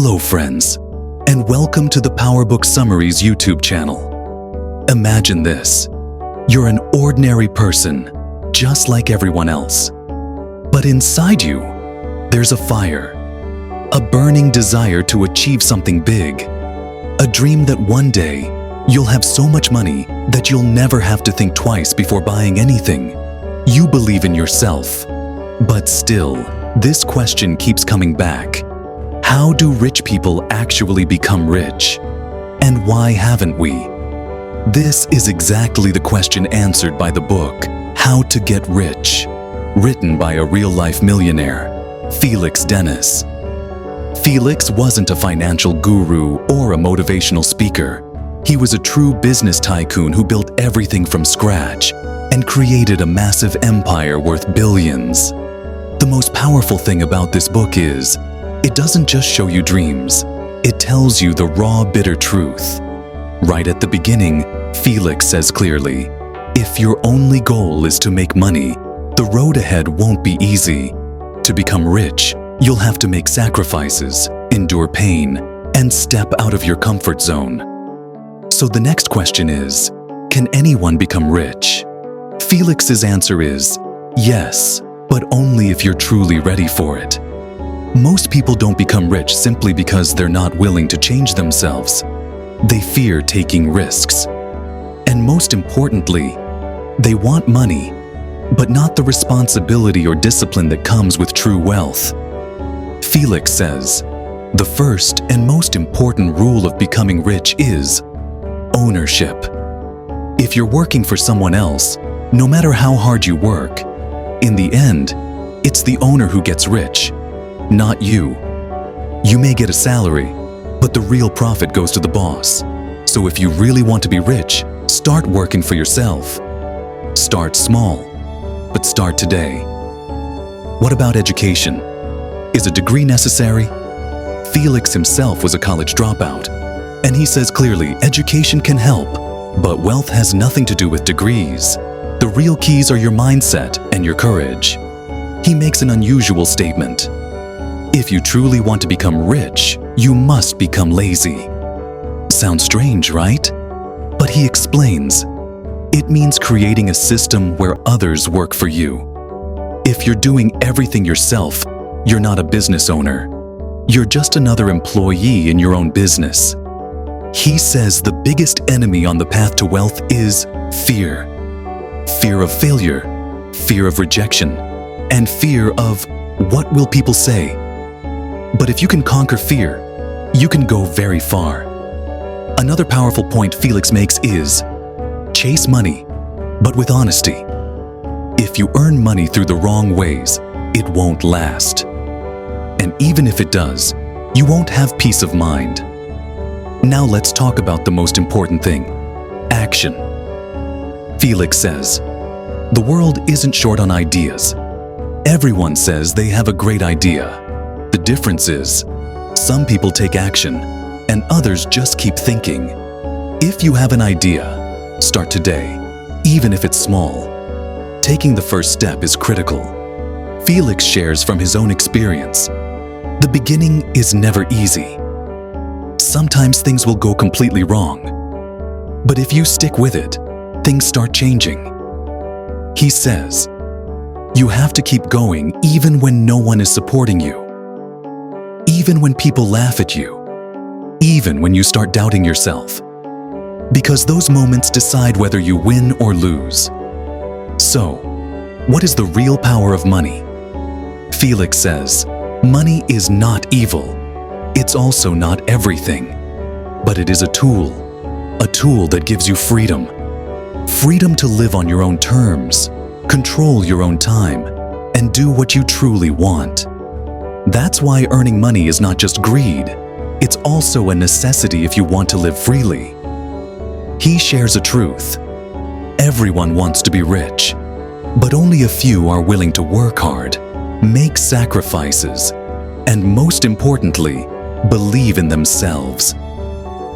Hello friends, and welcome to the PowerBook Summaries YouTube channel. Imagine this. You're an ordinary person, just like everyone else. But inside you, there's a fire, a burning desire to achieve something big, a dream that one day you'll have so much money that you'll never have to think twice before buying anything. You believe in yourself, but still, this question keeps coming back. How do rich people actually become rich? And why haven't we? This is exactly the question answered by the book, How to Get Rich, written by a real-life millionaire, Felix Dennis. Felix wasn't a financial guru or a motivational speaker. He was a true business tycoon who built everything from scratch and created a massive empire worth billions. The most powerful thing about this book is, it doesn't just show you dreams, it tells you the raw, bitter truth. Right at the beginning, Felix says clearly, if your only goal is to make money, the road ahead won't be easy. To become rich, you'll have to make sacrifices, endure pain, and step out of your comfort zone. So the next question is, can anyone become rich? Felix's answer is, yes, but only if you're truly ready for it. Most people don't become rich simply because they're not willing to change themselves. They fear taking risks. And most importantly, they want money, but not the responsibility or discipline that comes with true wealth. Felix says, the first and most important rule of becoming rich is ownership. If you're working for someone else, no matter how hard you work, in the end, it's the owner who gets rich, not you. You may get a salary, but the real profit goes to the boss. So if you really want to be rich, start working for yourself. Start small, but start today. What about education? Is a degree necessary? Felix himself was a college dropout, and he says clearly, education can help, but wealth has nothing to do with degrees. The real keys are your mindset and your courage. He makes an unusual statement. If you truly want to become rich, you must become lazy. Sounds strange, right? But he explains, it means creating a system where others work for you. If you're doing everything yourself, you're not a business owner. You're just another employee in your own business. He says the biggest enemy on the path to wealth is fear. Fear of failure, fear of rejection, and fear of what will people say? But if you can conquer fear, you can go very far. Another powerful point Felix makes is, chase money, but with honesty. If you earn money through the wrong ways, it won't last. And even if it does, you won't have peace of mind. Now let's talk about the most important thing, action. Felix says, the world isn't short on ideas. Everyone says they have a great idea. The difference is, some people take action, and others just keep thinking. If you have an idea, start today, even if it's small. Taking the first step is critical. Felix shares from his own experience. The beginning is never easy. Sometimes things will go completely wrong. But if you stick with it, things start changing. He says, you have to keep going even when no one is supporting you. Even when people laugh at you. Even when you start doubting yourself. Because those moments decide whether you win or lose. So, what is the real power of money? Felix says, money is not evil. It's also not everything. But it is a tool that gives you freedom. Freedom to live on your own terms, control your own time, and do what you truly want. That's why earning money is not just greed, it's also a necessity if you want to live freely. He shares a truth. Everyone wants to be rich, but only a few are willing to work hard, make sacrifices, and most importantly, believe in themselves.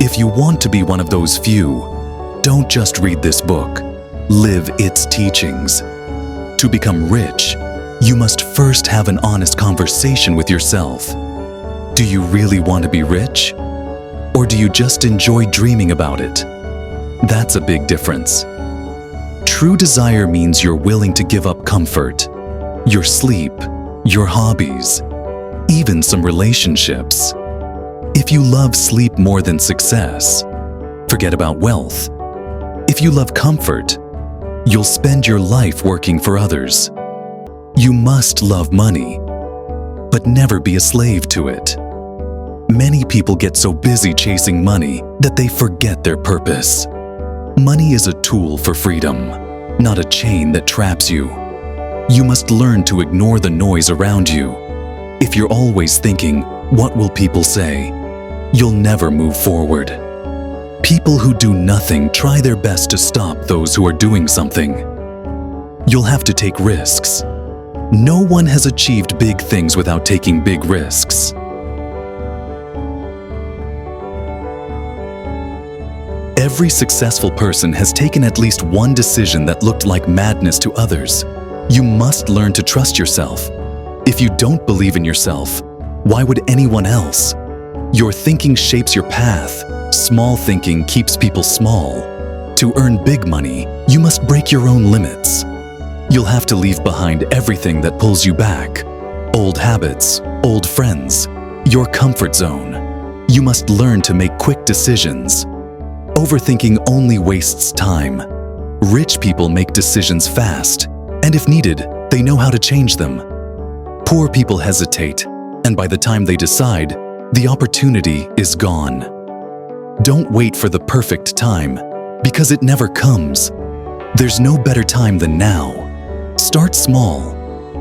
If you want to be one of those few, don't just read this book, live its teachings. To become rich, you must first have an honest conversation with yourself. Do you really want to be rich? Or do you just enjoy dreaming about it? That's a big difference. True desire means you're willing to give up comfort, your sleep, your hobbies, even some relationships. If you love sleep more than success, forget about wealth. If you love comfort, you'll spend your life working for others. You must love money, but never be a slave to it. Many people get so busy chasing money that they forget their purpose. Money is a tool for freedom, not a chain that traps you. You must learn to ignore the noise around you. If you're always thinking, "What will people say?" you'll never move forward. People who do nothing try their best to stop those who are doing something. You'll have to take risks. No one has achieved big things without taking big risks. Every successful person has taken at least one decision that looked like madness to others. You must learn to trust yourself. If you don't believe in yourself, why would anyone else? Your thinking shapes your path. Small thinking keeps people small. To earn big money, you must break your own limits. You'll have to leave behind everything that pulls you back. Old habits, old friends, your comfort zone. You must learn to make quick decisions. Overthinking only wastes time. Rich people make decisions fast, and if needed, they know how to change them. Poor people hesitate, and by the time they decide, the opportunity is gone. Don't wait for the perfect time, because it never comes. There's no better time than now. Start small,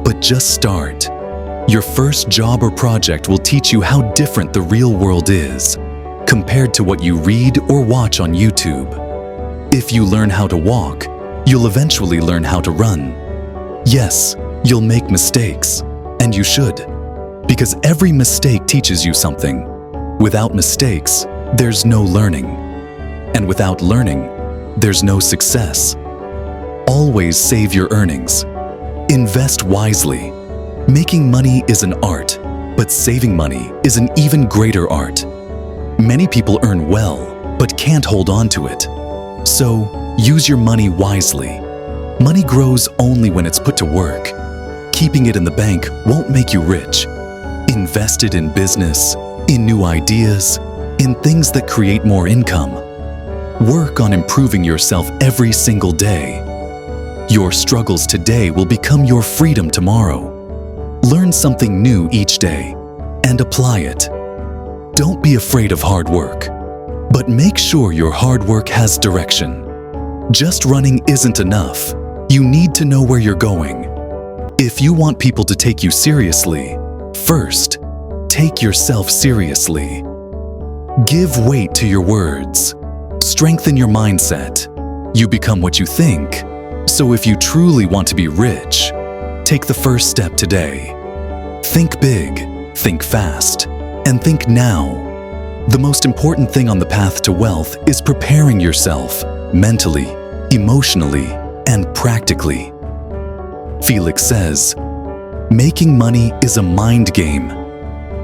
but just start. Your first job or project will teach you how different the real world is, compared to what you read or watch on YouTube. If you learn how to walk, you'll eventually learn how to run. Yes, you'll make mistakes, and you should, because every mistake teaches you something. Without mistakes, there's no learning. And without learning, there's no success. Always save your earnings. Invest wisely. Making money is an art, but saving money is an even greater art. Many people earn well, but can't hold on to it. So, use your money wisely. Money grows only when it's put to work. Keeping it in the bank won't make you rich. Invest it in business, in new ideas, in things that create more income. Work on improving yourself every single day. Your struggles today will become your freedom tomorrow. Learn something new each day and apply it. Don't be afraid of hard work, but make sure your hard work has direction. Just running isn't enough. You need to know where you're going. If you want people to take you seriously, first, take yourself seriously. Give weight to your words. Strengthen your mindset. You become what you think. So if you truly want to be rich, take the first step today. Think big, think fast, and think now. The most important thing on the path to wealth is preparing yourself mentally, emotionally, and practically. Felix says, making money is a mind game.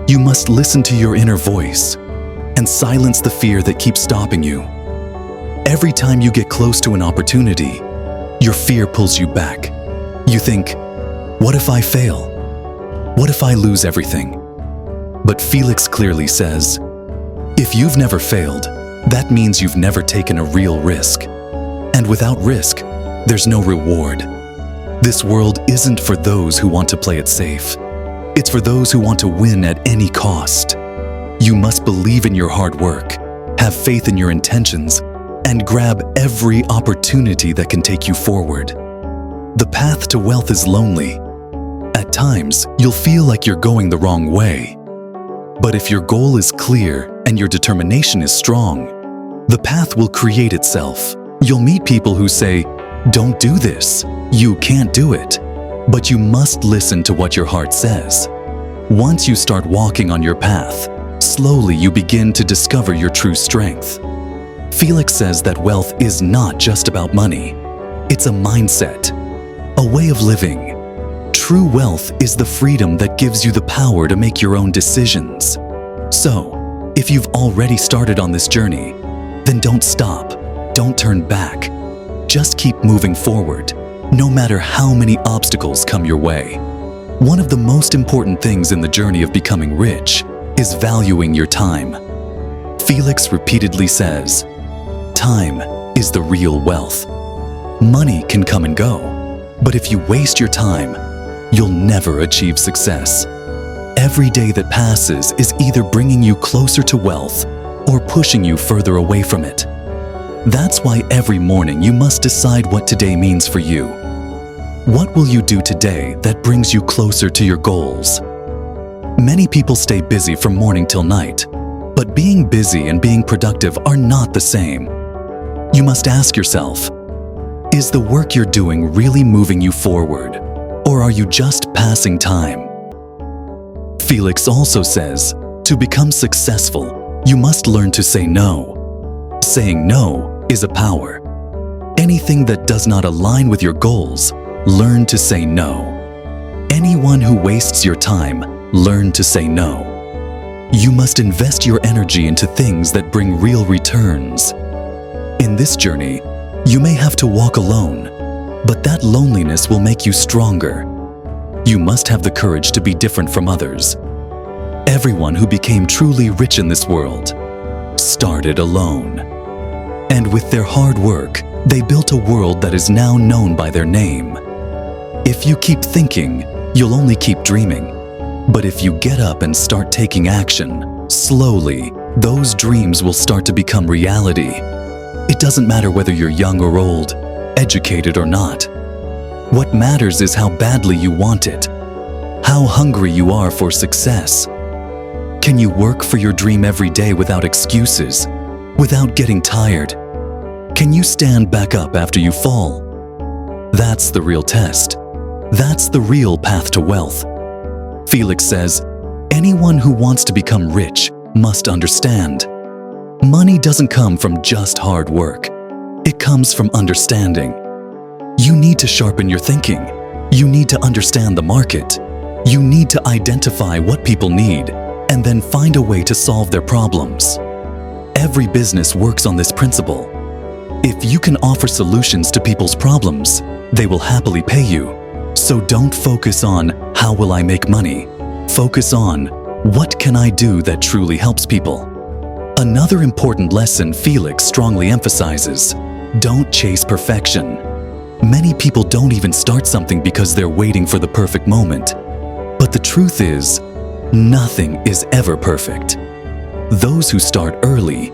You must listen to your inner voice and silence the fear that keeps stopping you. Every time you get close to an opportunity, your fear pulls you back. You think, what if I fail? What if I lose everything? But Felix clearly says, if you've never failed, that means you've never taken a real risk. And without risk, there's no reward. This world isn't for those who want to play it safe. It's for those who want to win at any cost. You must believe in your hard work, have faith in your intentions, and grab every opportunity that can take you forward. The path to wealth is lonely. At times, you'll feel like you're going the wrong way. But if your goal is clear and your determination is strong, the path will create itself. You'll meet people who say, "Don't do this, you can't do it." But you must listen to what your heart says. Once you start walking on your path, slowly you begin to discover your true strength. Felix says that wealth is not just about money. It's a mindset, a way of living. True wealth is the freedom that gives you the power to make your own decisions. So, if you've already started on this journey, then don't stop, don't turn back. Just keep moving forward, no matter how many obstacles come your way. One of the most important things in the journey of becoming rich is valuing your time. Felix repeatedly says, "Time is the real wealth." Money can come and go, but if you waste your time, you'll never achieve success. Every day that passes is either bringing you closer to wealth or pushing you further away from it. That's why every morning you must decide what today means for you. What will you do today that brings you closer to your goals? Many people stay busy from morning till night, but being busy and being productive are not the same. You must ask yourself, is the work you're doing really moving you forward, or are you just passing time? Felix also says, to become successful, you must learn to say no. Saying no is a power. Anything that does not align with your goals, learn to say no. Anyone who wastes your time, learn to say no. You must invest your energy into things that bring real returns. In this journey, you may have to walk alone, but that loneliness will make you stronger. You must have the courage to be different from others. Everyone who became truly rich in this world started alone. And with their hard work, they built a world that is now known by their name. If you keep thinking, you'll only keep dreaming. But if you get up and start taking action, slowly, those dreams will start to become reality. It doesn't matter whether you're young or old, educated or not. What matters is how badly you want it, how hungry you are for success. Can you work for your dream every day without excuses, without getting tired? Can you stand back up after you fall? That's the real test. That's the real path to wealth. Felix says, anyone who wants to become rich must understand. Money doesn't come from just hard work. It comes from understanding. You need to sharpen your thinking. You need to understand the market. You need to identify what people need and then find a way to solve their problems. Every business works on this principle. If you can offer solutions to people's problems, they will happily pay you. So don't focus on how will I make money. Focus on what can I do that truly helps people. Another important lesson Felix strongly emphasizes: don't chase perfection. Many people don't even start something because they're waiting for the perfect moment. But the truth is, nothing is ever perfect. Those who start early,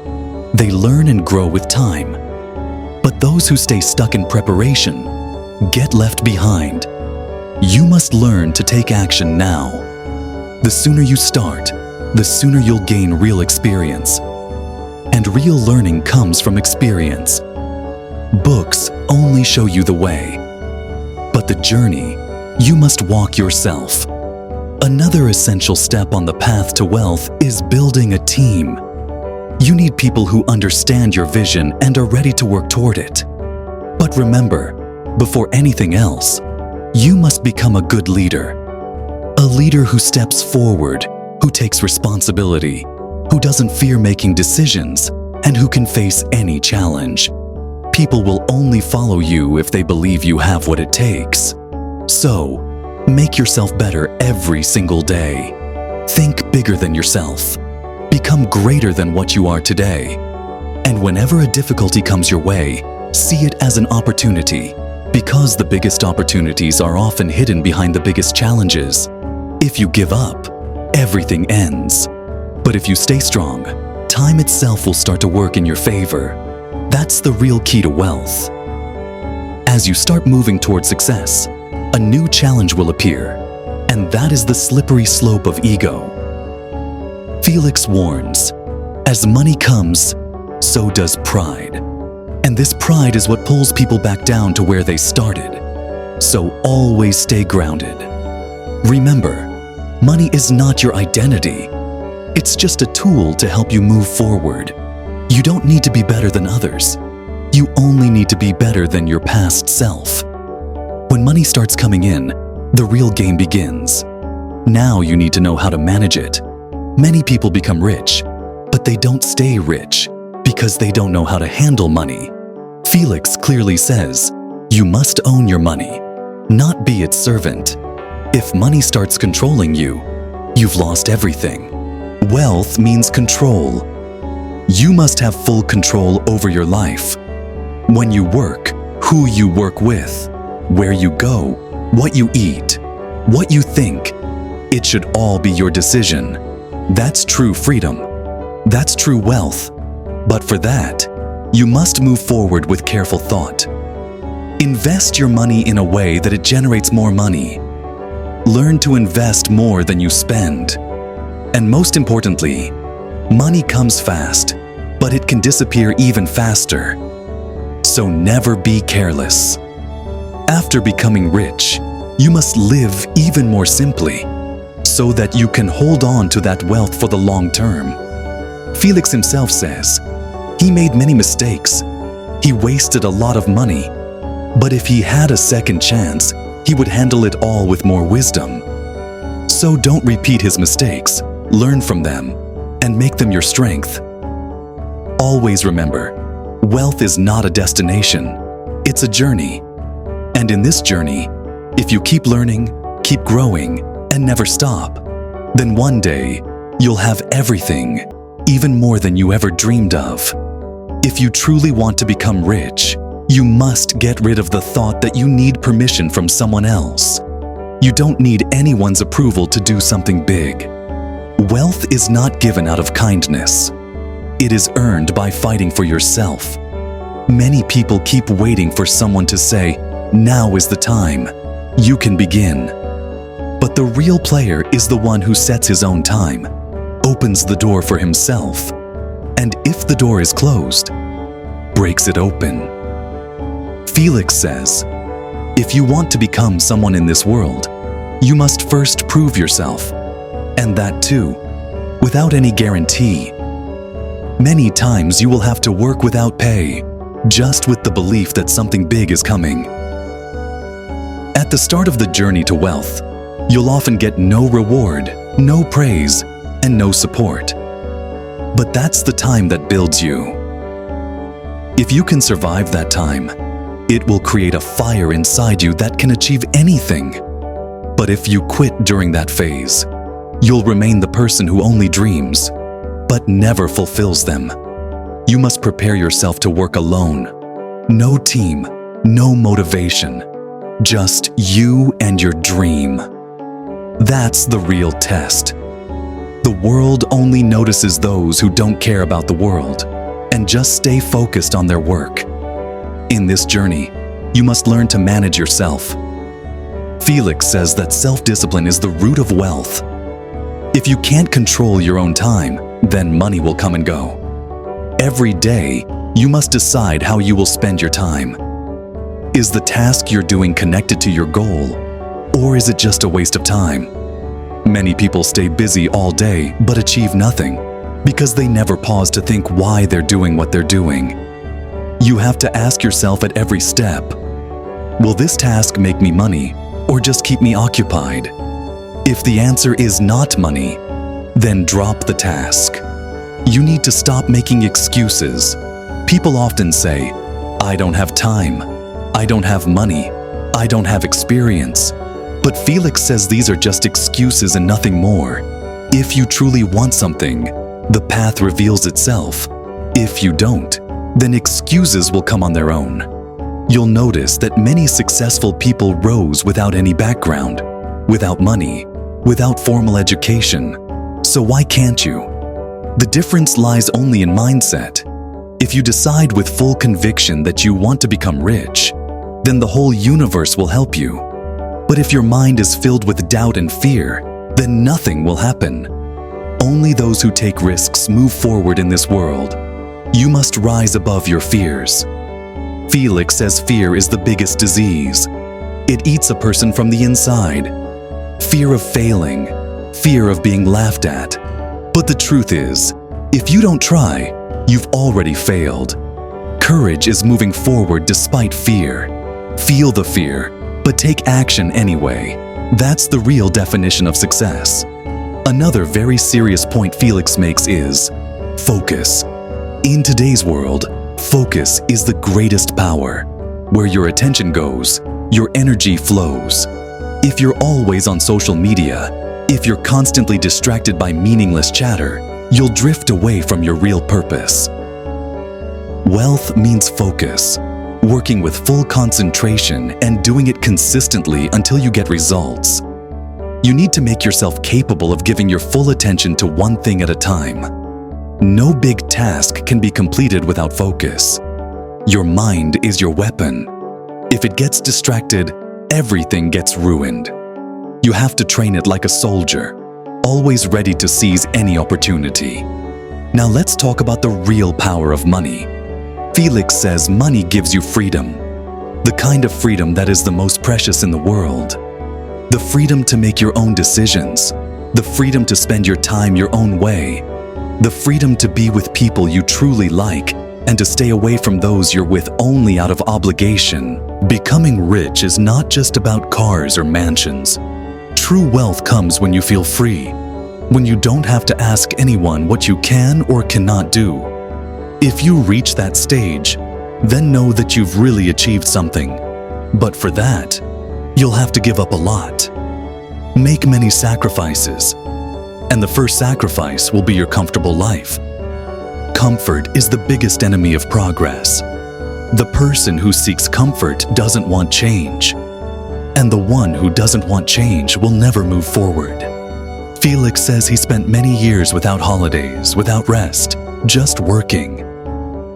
they learn and grow with time. But those who stay stuck in preparation get left behind. You must learn to take action now. The sooner you start, the sooner you'll gain real experience. And real learning comes from experience. Books only show you the way, but the journey, you must walk yourself. Another essential step on the path to wealth is building a team. You need people who understand your vision and are ready to work toward it. But remember, before anything else, you must become a good leader. A leader who steps forward, who takes responsibility, who doesn't fear making decisions, and who can face any challenge. People will only follow you if they believe you have what it takes. So, make yourself better every single day. Think bigger than yourself. Become greater than what you are today. And whenever a difficulty comes your way, see it as an opportunity, because the biggest opportunities are often hidden behind the biggest challenges. If you give up, everything ends. But if you stay strong, time itself will start to work in your favor. That's the real key to wealth. As you start moving toward success, a new challenge will appear, and that is the slippery slope of ego. Felix warns, as money comes, so does pride. And this pride is what pulls people back down to where they started. So always stay grounded. Remember, money is not your identity. It's just a tool to help you move forward. You don't need to be better than others. You only need to be better than your past self. When money starts coming in, the real game begins. Now you need to know how to manage it. Many people become rich, but they don't stay rich because they don't know how to handle money. Felix clearly says, you must own your money, not be its servant. If money starts controlling you, you've lost everything. Wealth means control. You must have full control over your life. When you work, who you work with, where you go, what you eat, what you think, it should all be your decision. That's true freedom. That's true wealth. But for that, you must move forward with careful thought. Invest your money in a way that it generates more money. Learn to invest more than you spend. And most importantly, money comes fast, but it can disappear even faster. So never be careless. After becoming rich, you must live even more simply, so that you can hold on to that wealth for the long term. Felix himself says, he made many mistakes. He wasted a lot of money. But if he had a second chance, he would handle it all with more wisdom. So don't repeat his mistakes, learn from them, and make them your strength. Always remember, wealth is not a destination, it's a journey. And in this journey, if you keep learning, keep growing, and never stop, then one day you'll have everything, even more than you ever dreamed of. If you truly want to become rich, you must get rid of the thought that you need permission from someone else. You don't need anyone's approval to do something big. Wealth is not given out of kindness. It is earned by fighting for yourself. Many people keep waiting for someone to say, now is the time. You can begin. But the real player is the one who sets his own time, opens the door for himself, and if the door is closed, breaks it open. Felix says, if you want to become someone in this world, you must first prove yourself, and that too, without any guarantee. Many times you will have to work without pay, just with the belief that something big is coming. At the start of the journey to wealth, you'll often get no reward, no praise, and no support. But that's the time that builds you. If you can survive that time, it will create a fire inside you that can achieve anything. But if you quit during that phase, you'll remain the person who only dreams, but never fulfills them. You must prepare yourself to work alone. No team, no motivation, just you and your dream. That's the real test. The world only notices those who don't care about the world and just stay focused on their work. In this journey, you must learn to manage yourself. Felix says that self-discipline is the root of wealth. If you can't control your own time, then money will come and go. Every day, you must decide how you will spend your time. Is the task you're doing connected to your goal, or is it just a waste of time? Many people stay busy all day but achieve nothing because they never pause to think why they're doing what they're doing. You have to ask yourself at every step, will this task make me money or just keep me occupied? If the answer is not money, then drop the task. You need to stop making excuses. People often say, I don't have time, I don't have money, I don't have experience. But Felix says these are just excuses and nothing more. If you truly want something, the path reveals itself. If you don't, then excuses will come on their own. You'll notice that many successful people rose without any background, without money, without formal education. So why can't you? The difference lies only in mindset. If you decide with full conviction that you want to become rich, then the whole universe will help you. But if your mind is filled with doubt and fear, then nothing will happen. Only those who take risks move forward in this world. You must rise above your fears. Felix says fear is the biggest disease. It eats a person from the inside. Fear of failing, fear of being laughed at. But the truth is, if you don't try, you've already failed. Courage is moving forward despite fear. Feel the fear, but take action anyway. That's the real definition of success. Another very serious point Felix makes is focus. In today's world, focus is the greatest power. Where your attention goes, your energy flows. If you're always on social media, if you're constantly distracted by meaningless chatter, you'll drift away from your real purpose. Wealth means focus, working with full concentration and doing it consistently until you get results. You need to make yourself capable of giving your full attention to one thing at a time. No big task can be completed without focus. Your mind is your weapon. If it gets distracted, everything gets ruined. You have to train it like a soldier, always ready to seize any opportunity. Now let's talk about the real power of money. Felix says money gives you freedom, the kind of freedom that is the most precious in the world. The freedom to make your own decisions, the freedom to spend your time your own way, the freedom to be with people you truly like and to stay away from those you're with only out of obligation. Becoming rich is not just about cars or mansions. True wealth comes when you feel free, when you don't have to ask anyone what you can or cannot do. If you reach that stage, then know that you've really achieved something. But for that, you'll have to give up a lot. Make many sacrifices, and the first sacrifice will be your comfortable life. Comfort is the biggest enemy of progress. The person who seeks comfort doesn't want change, and the one who doesn't want change will never move forward. Felix says he spent many years without holidays, without rest, just working.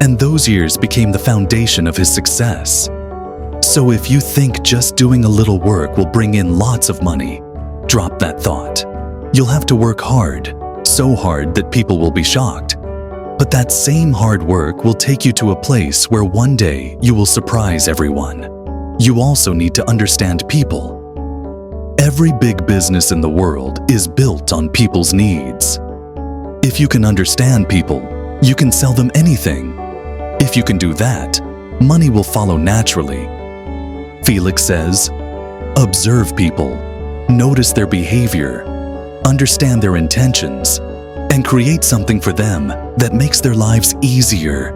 And those years became the foundation of his success. So if you think just doing a little work will bring in lots of money, drop that thought. You'll have to work hard, so hard that people will be shocked. But that same hard work will take you to a place where one day you will surprise everyone. You also need to understand people. Every big business in the world is built on people's needs. If you can understand people, you can sell them anything. If you can do that, money will follow naturally. Felix says, observe people, notice their behavior, understand their intentions, and create something for them that makes their lives easier.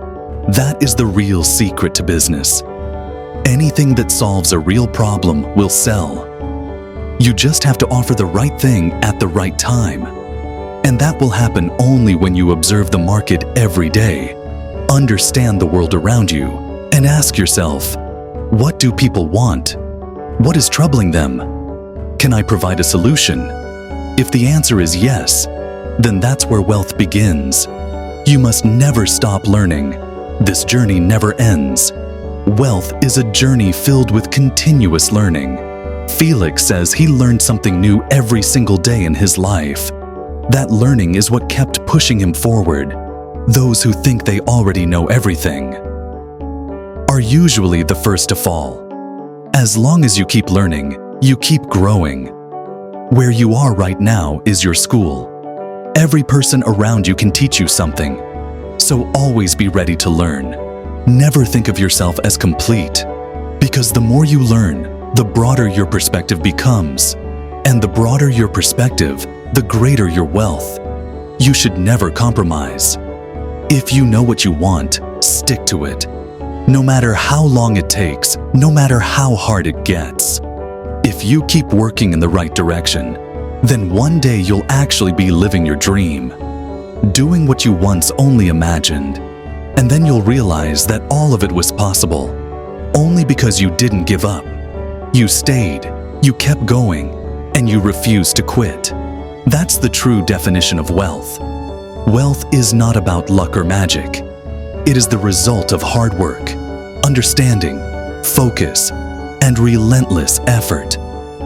That is the real secret to business. Anything that solves a real problem will sell. You just have to offer the right thing at the right time. And that will happen only when you observe the market every day, understand the world around you, and ask yourself, what do people want? What is troubling them? Can I provide a solution? If the answer is yes, then that's where wealth begins. You must never stop learning. This journey never ends. Wealth is a journey filled with continuous learning. Felix says he learned something new every single day in his life. That learning is what kept pushing him forward. Those who think they already know everything are usually the first to fall. As long as you keep learning, you keep growing. Where you are right now is your school. Every person around you can teach you something, so always be ready to learn. Never think of yourself as complete, because the more you learn, the broader your perspective becomes, and the broader your perspective, the greater your wealth. You should never compromise. If you know what you want, stick to it. No matter how long it takes, no matter how hard it gets. If you keep working in the right direction, then one day you'll actually be living your dream, doing what you once only imagined. And then you'll realize that all of it was possible, only because you didn't give up. You stayed, you kept going, and you refused to quit. That's the true definition of wealth. Wealth is not about luck or magic. It is the result of hard work, understanding, focus, and relentless effort.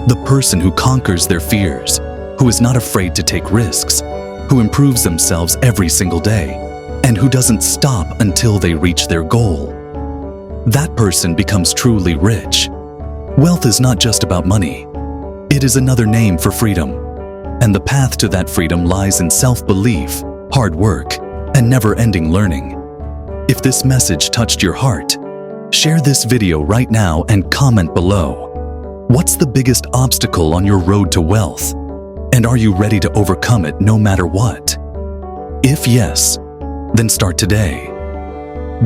The person who conquers their fears, who is not afraid to take risks, who improves themselves every single day, and who doesn't stop until they reach their goal. That person becomes truly rich. Wealth is not just about money. It is another name for freedom. And the path to that freedom lies in self-belief, hard work, and never-ending learning. If this message touched your heart, share this video right now and comment below. What's the biggest obstacle on your road to wealth? And are you ready to overcome it no matter what? If yes, then start today.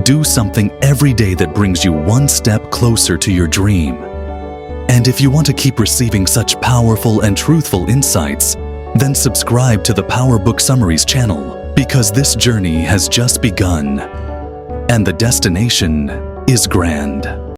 Do something every day that brings you one step closer to your dream. And if you want to keep receiving such powerful and truthful insights, then subscribe to the Power Book Summaries channel, because this journey has just begun, and the destination is grand.